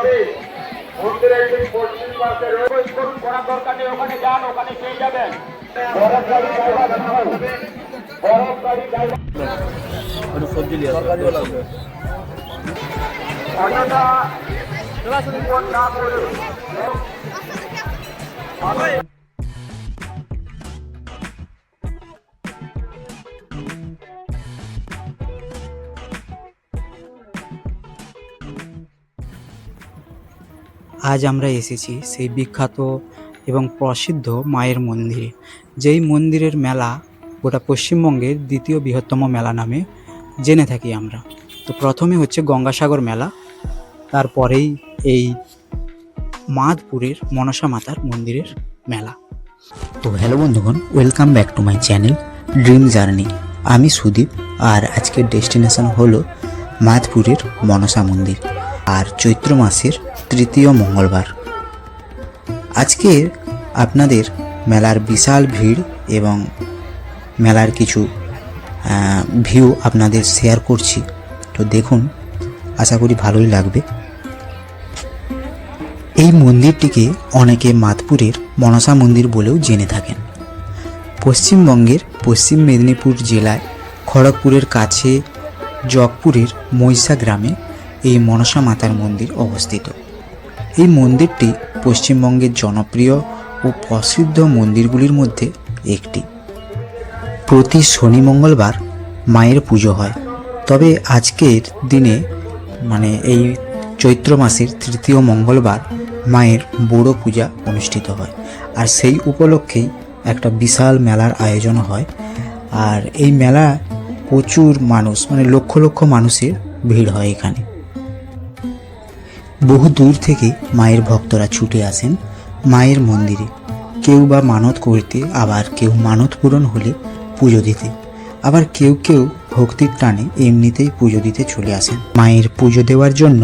হবে। মন্দিরের ঠিক পশ্চিম পাশে রয়েছে করুন, করার দরকার নেই, ওখানে যান, ওখানে পেয়ে যাবেন। বরফ গাড়ি ড্রাইভার হবে, বরফ গাড়ি ড্রাইভার অন্যথা বিপদ না করুন। আজ আমরা এসেছি সেই বিখ্যাত এবং প্রসিদ্ধ মায়ের মন্দিরে, যেই মন্দিরের মেলা গোটা পশ্চিমবঙ্গের দ্বিতীয় বৃহত্তম মেলা নামে জেনে থাকি আমরা। তো প্রথমে হচ্ছে গঙ্গাসাগর মেলা, তারপরেই এই মাধপুরের মনসা মাতার মন্দিরের মেলা। তো হ্যালো বন্ধুগণ, welcome back to my channel dream journey. আমি সুদীপ, আর আজকের ডেস্টিনেশন হলো মাধপুরের মনসা মন্দির, আর চৈত্র মাসের তৃতীয় মঙ্গলবার। আজকে আপনাদের মেলার বিশাল ভিড় এবং মেলার কিছু ভিউ আপনাদের শেয়ার করছি। তো দেখুন, আশা করি ভালোই লাগবে। এই মন্দিরটিকে অনেকে মাধপুরের মনসা মন্দির বলেও জেনে থাকেন। পশ্চিমবঙ্গের পশ্চিম মেদিনীপুর জেলায় খড়গপুরের কাছে জগপুরের মৈসা গ্রামে এই মনসা মাতার মন্দির অবস্থিত। এই মন্দিরটি পশ্চিমবঙ্গের জনপ্রিয় ও প্রসিদ্ধ মন্দিরগুলির মধ্যে একটি। প্রতি শনি মঙ্গলবার মায়ের পুজো হয়, তবে আজকের দিনে এই চৈত্র মাসের তৃতীয় মঙ্গলবার মায়ের বড় পূজা অনুষ্ঠিত হয়, আর সেই উপলক্ষেই একটা বিশাল মেলার আয়োজন হয়। আর এই মেলা প্রচুর মানুষ, লক্ষ লক্ষ মানুষের ভিড় হয় এখানে। বহু দূর থেকে মায়ের ভক্তরা ছুটে আসেন মায়ের মন্দিরে, কেউ বা মানত করতে, আবার কেউ মানত পূরণ হলে পুজো দিতে, আবার কেউ কেউ ভক্তির টানে এমনিতেই পুজো দিতে চলে আসেন। মায়ের পুজো দেওয়ার জন্য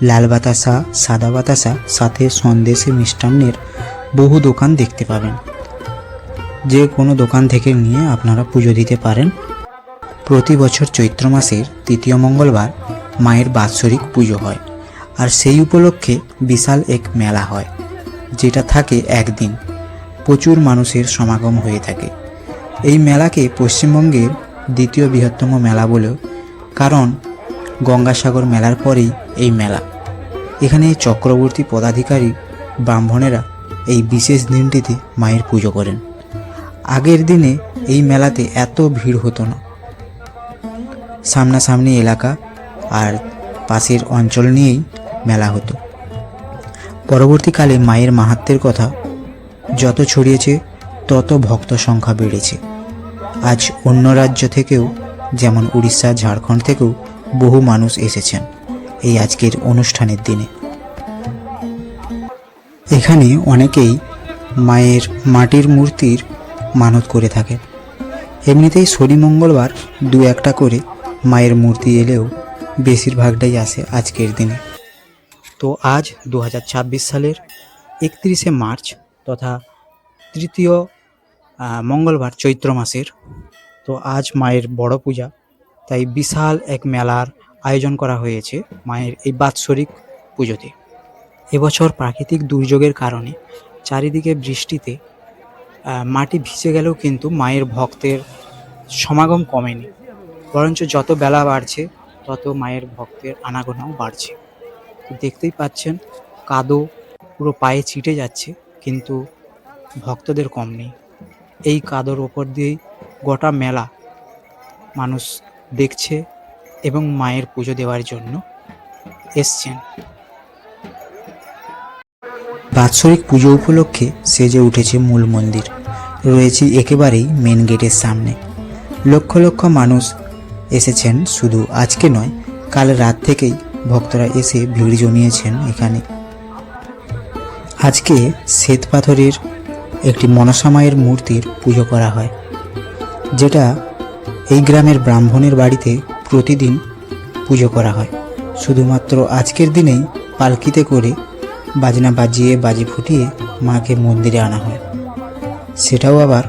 লাল বাতাসা, সাদা বাতাসা, সাথে সন্দেশে মিষ্টান্নের বহু দোকান দেখতে পাবেন। যে কোনো দোকান থেকে নিয়ে আপনারা পুজো দিতে পারেন। প্রতি বছর চৈত্র মাসের তৃতীয় মঙ্গলবার মায়ের বাৎসরিক পুজো হয়, আর সেই উপলক্ষে বিশাল এক মেলা হয়, যেটা থাকে একদিন। প্রচুর মানুষের সমাগম হয়ে থাকে। এই মেলাকে পশ্চিমবঙ্গের দ্বিতীয় বৃহত্তম মেলা বলেও, কারণ গঙ্গাসাগর মেলার পরেই এই মেলা। এখানে চক্রবর্তী পদাধিকারী ব্রাহ্মণেরা এই বিশেষ দিনটিতে মায়ের পুজো করেন। আগের দিনে এই মেলাতে এত ভিড় হতো না। সামনাসামনি এলাকা আর পাশের অঞ্চল নিয়েই মেলা হতো। পরবর্তীকালে মায়ের মাহাত্ম্যের কথা যত ছড়িয়েছে, তত ভক্ত সংখ্যা বেড়েছে। আজ অন্য রাজ্য থেকেও, যেমন উড়িষ্যা, ঝাড়খণ্ড থেকেও বহু মানুষ এসেছেন এই আজকের অনুষ্ঠানের দিনে। এখানে অনেকেই মায়ের মাটির মূর্তির মানত করে থাকেন। এমনিতেই শনি মঙ্গলবার দু একটা করে মায়ের মূর্তি এলেও বেশিরভাগটাই আসে আজকের দিনে। তো আজ 2026 সালের 31শে মার্চ তথা তৃতীয় মঙ্গলবার চৈত্র মাসের। তো আজ মায়ের বড় পূজা, তাই বিশাল এক মেলার আয়োজন করা হয়েছে মায়ের এই বাৎসরিক পুজোতে। এবছর প্রাকৃতিক দুর্যোগের কারণে চারিদিকে বৃষ্টিতে মাটি ভিজে গেলেও কিন্তু মায়ের ভক্তের সমাগম কমেনি, বরঞ্চ যত বেলা বাড়ছে তত মায়ের ভক্তের আনাগোনাও বাড়ছে। তো দেখতেই পাচ্ছেন, কাদো পুরো পায়ে ছিটে যাচ্ছে, কিন্তু ভক্তদের কম নেই। এই কাদোর ওপর দিয়েই গোটা মেলা মানুষ দেখছে এবং মায়ের পুজো দেওয়ার জন্য এসছেন। বাৎসরিক পুজো উপলক্ষে সেজে উঠেছে মূল মন্দির, রয়েছে একেবারেই মেন গেটের সামনে। লক্ষ লক্ষ মানুষ এসেছেন, শুধু আজকে নয়, কাল রাত থেকেই ভক্তরা এসে ভিড় জমিয়েছেন এখানে। আজকে শ্বেত পাথরের একটি মনসা মায়ের মূর্তির পুজো করা হয়, যেটা এই গ্রামের ব্রাহ্মণের বাড়িতে প্রতিদিন পুজো করা হয়। শুধুমাত্র আজকের দিনেই পালকিতে করে বাজনা বাজিয়ে, বাজি ফুটিয়ে মাকে মন্দিরে আনা হয়, সেটাও আবার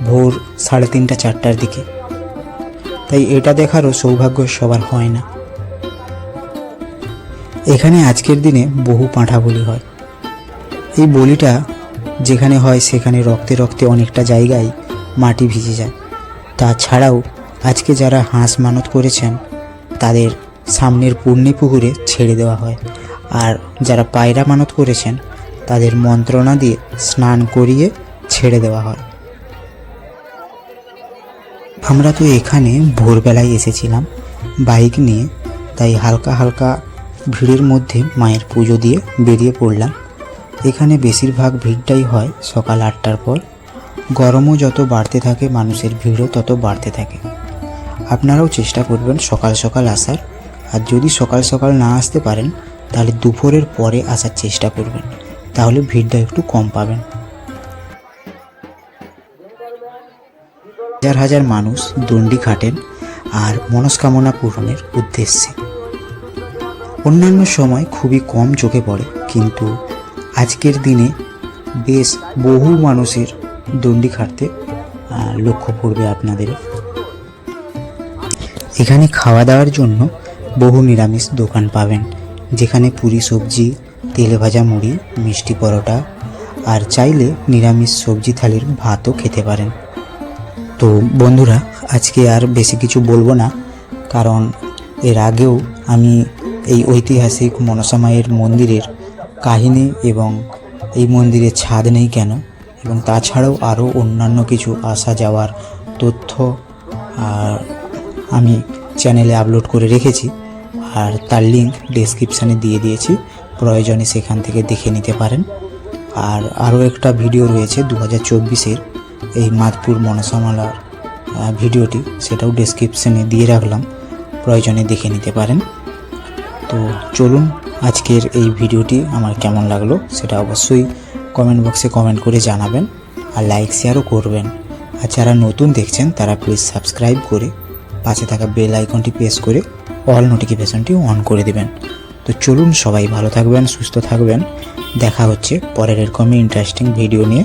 ভোর 3:30 4টার দিকে। তাই এটা দেখারও সৌভাগ্য সবার হয় না। এখানে আজকের দিনে বহু পাঁঠা বলি হয়। এই বলিটা যেখানে হয় সেখানে রক্তে রক্তে অনেকটা জায়গায় মাটি ভিজে যায়। তাছাড়াও আজকে যারা হাঁস মানত করেছেন তাদের সামনের পূর্ণি পুকুরে ছেড়ে দেওয়া হয়, আর যারা পায়রা মানত করেছেন তাদের মন্ত্রণা দিয়ে স্নান করিয়ে ছেড়ে দেওয়া হয়। আমরা তো এখানে ভোরবেলায় এসেছিলাম বাইক নিয়ে, তাই হালকা হালকা ভিড়ের মধ্যে মায়ের পুজো দিয়ে বেরিয়ে পড়লাম। এখানে বেশিরভাগ ভিড়টাই হয় সকাল 8টার পর। গরমও যত বাড়তে থাকে মানুষের ভিড়ও তত বাড়তে থাকে। আপনারাও চেষ্টা করবেন সকাল সকাল আসার, আর যদি সকাল সকাল না আসতে পারেন তাহলে দুপুরের পরে আসার চেষ্টা করবেন, তাহলে ভিড়টা একটু কম পাবেন। হাজার হাজার মানুষ দণ্ডি খাটেন আর মনস্কামনা পূরণের উদ্দেশ্যে। অন্যান্য সময় খুবই কম চোখে পড়ে, কিন্তু আজকের দিনে বেশ বহু মানুষের দণ্ডি খাটতে লক্ষ্য পড়বে আপনাদের। এখানে খাওয়া দাওয়ার জন্য বহু নিরামিষ দোকান পাবেন, যেখানে পুরি সবজি, তেলে ভাজা মুড়ি, মিষ্টি পরোটা, আর চাইলে নিরামিষ সবজি থালির ভাতও খেতে পারেন। তো বন্ধুরা, আজকে আর বেশি কিছু বলবো না, কারণ এর আগেও আমি এই ঐতিহাসিক মনসা মায়ের মন্দিরের কাহিনী এবং এই মন্দিরের ছাদ নেই কেন এবং তাছাড়াও আরও অন্যান্য কিছু আসা যাওয়ার তথ্য আমি চ্যানেলে আপলোড করে রেখেছি, আর তার লিঙ্ক ডেসক্রিপশানে দিয়ে দিয়েছি, প্রয়োজনে সেখান থেকে দেখে নিতে পারেন। আর আরও একটা ভিডিও রয়েছে 2024-এর এই মাদপুর মনসামালার ভিডিওটি, সেটাও ডেসক্রিপশানে দিয়ে রাখলাম, প্রয়োজনে দেখে নিতে পারেন। তো চলুন, আজকের এই ভিডিওটি আমার কেমন লাগলো সেটা অবশ্যই কমেন্ট বক্সে কমেন্ট করে জানাবেন, আর লাইক শেয়ারও করবেন। আর যারা নতুন দেখছেন তারা প্লিজ সাবস্ক্রাইব করে পাশে থাকা বেল আইকনটি প্রেস করে অল নোটিফিকেশনটি অন করে দেবেন। তো চলুন, সবাই ভালো থাকবেন, সুস্থ থাকবেন। দেখা হচ্ছে পরের এরকমই ইন্টারেস্টিং ভিডিও নিয়ে।